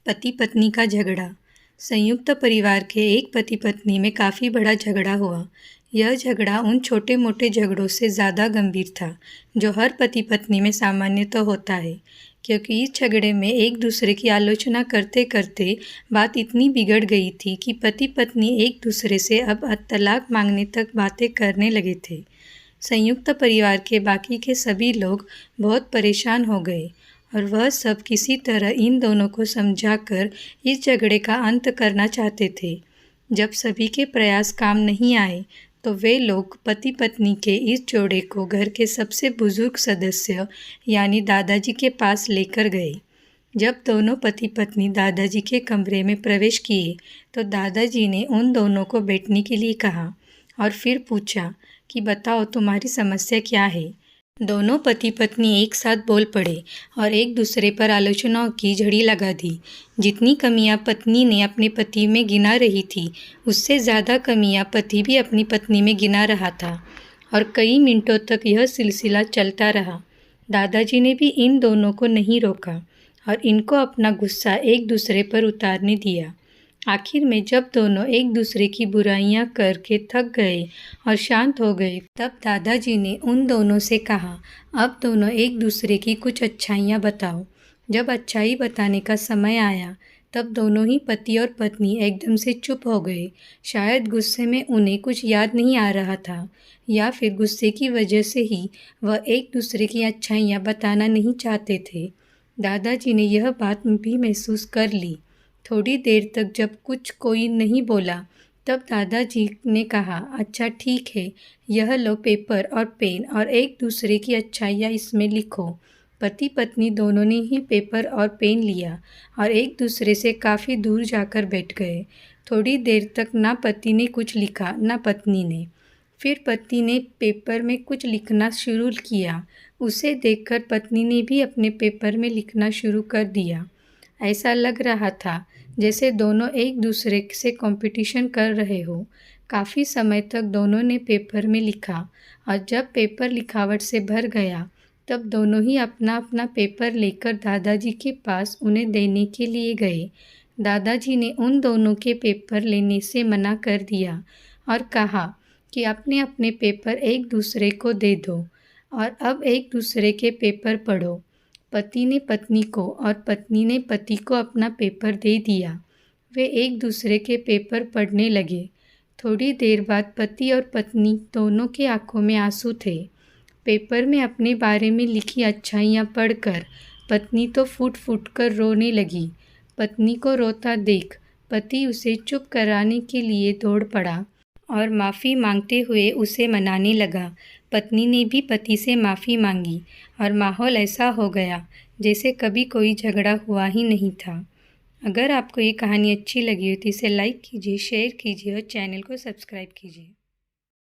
पति पत्नी का झगड़ा। संयुक्त परिवार के एक पति पत्नी में काफ़ी बड़ा झगड़ा हुआ। यह झगड़ा उन छोटे मोटे झगड़ों से ज़्यादा गंभीर था जो हर पति पत्नी में सामान्यतः होता है, क्योंकि इस झगड़े में एक दूसरे की आलोचना करते करते बात इतनी बिगड़ गई थी कि पति पत्नी एक दूसरे से अब तलाक मांगने तक बातें करने लगे थे। संयुक्त परिवार के बाकी के सभी लोग बहुत परेशान हो गए और वह सब किसी तरह इन दोनों को समझाकर इस झगड़े का अंत करना चाहते थे। जब सभी के प्रयास काम नहीं आए तो वे लोग पति पत्नी के इस जोड़े को घर के सबसे बुजुर्ग सदस्य यानी दादाजी के पास लेकर गए। जब दोनों पति पत्नी दादाजी के कमरे में प्रवेश किए तो दादाजी ने उन दोनों को बैठने के लिए कहा और फिर पूछा कि बताओ तुम्हारी समस्या क्या है। दोनों पति पत्नी एक साथ बोल पड़े और एक दूसरे पर आलोचनाओं की झड़ी लगा दी। जितनी कमियां पत्नी ने अपने पति में गिना रही थी, उससे ज़्यादा कमियां पति भी अपनी पत्नी में गिना रहा था और कई मिनटों तक यह सिलसिला चलता रहा। दादाजी ने भी इन दोनों को नहीं रोका और इनको अपना गुस्सा एक दूसरे पर उतारने दिया। आखिर में जब दोनों एक दूसरे की बुराइयां करके थक गए और शांत हो गए, तब दादाजी ने उन दोनों से कहा, अब दोनों एक दूसरे की कुछ अच्छाइयां बताओ। जब अच्छाई बताने का समय आया तब दोनों ही पति और पत्नी एकदम से चुप हो गए। शायद गुस्से में उन्हें कुछ याद नहीं आ रहा था या फिर गुस्से की वजह से ही वह एक दूसरे की अच्छाइयां बताना नहीं चाहते थे। दादाजी ने यह बात भी महसूस कर ली। थोड़ी देर तक जब कुछ कोई नहीं बोला तब दादाजी ने कहा, अच्छा ठीक है, यह लो पेपर और पेन और एक दूसरे की अच्छाइयाँ इसमें लिखो। पति पत्नी दोनों ने ही पेपर और पेन लिया और एक दूसरे से काफ़ी दूर जाकर बैठ गए। थोड़ी देर तक ना पति ने कुछ लिखा ना पत्नी ने। फिर पति ने पेपर में कुछ लिखना शुरू किया। उसे देखकर पत्नी ने भी अपने पेपर में लिखना शुरू कर दिया। ऐसा लग रहा था जैसे दोनों एक दूसरे से कंपटीशन कर रहे हो। काफ़ी समय तक दोनों ने पेपर में लिखा और जब पेपर लिखावट से भर गया तब दोनों ही अपना अपना पेपर लेकर दादाजी के पास उन्हें देने के लिए गए। दादाजी ने उन दोनों के पेपर लेने से मना कर दिया और कहा कि अपने अपने पेपर एक दूसरे को दे दो और अब एक दूसरे के पेपर पढ़ो। पति ने पत्नी को और पत्नी ने पति को अपना पेपर दे दिया। वे एक दूसरे के पेपर पढ़ने लगे। थोड़ी देर बाद पति और पत्नी दोनों के आंखों में आंसू थे। पेपर में अपने बारे में लिखी अच्छाइयाँ पढ़कर पत्नी तो फूट फूट कर रोने लगी। पत्नी को रोता देख पति उसे चुप कराने के लिए दौड़ पड़ा और माफ़ी मांगते हुए उसे मनाने लगा। पत्नी ने भी पति से माफ़ी मांगी और माहौल ऐसा हो गया जैसे कभी कोई झगड़ा हुआ ही नहीं था। अगर आपको ये कहानी अच्छी लगी हो तो इसे लाइक कीजिए, शेयर कीजिए और चैनल को सब्सक्राइब कीजिए।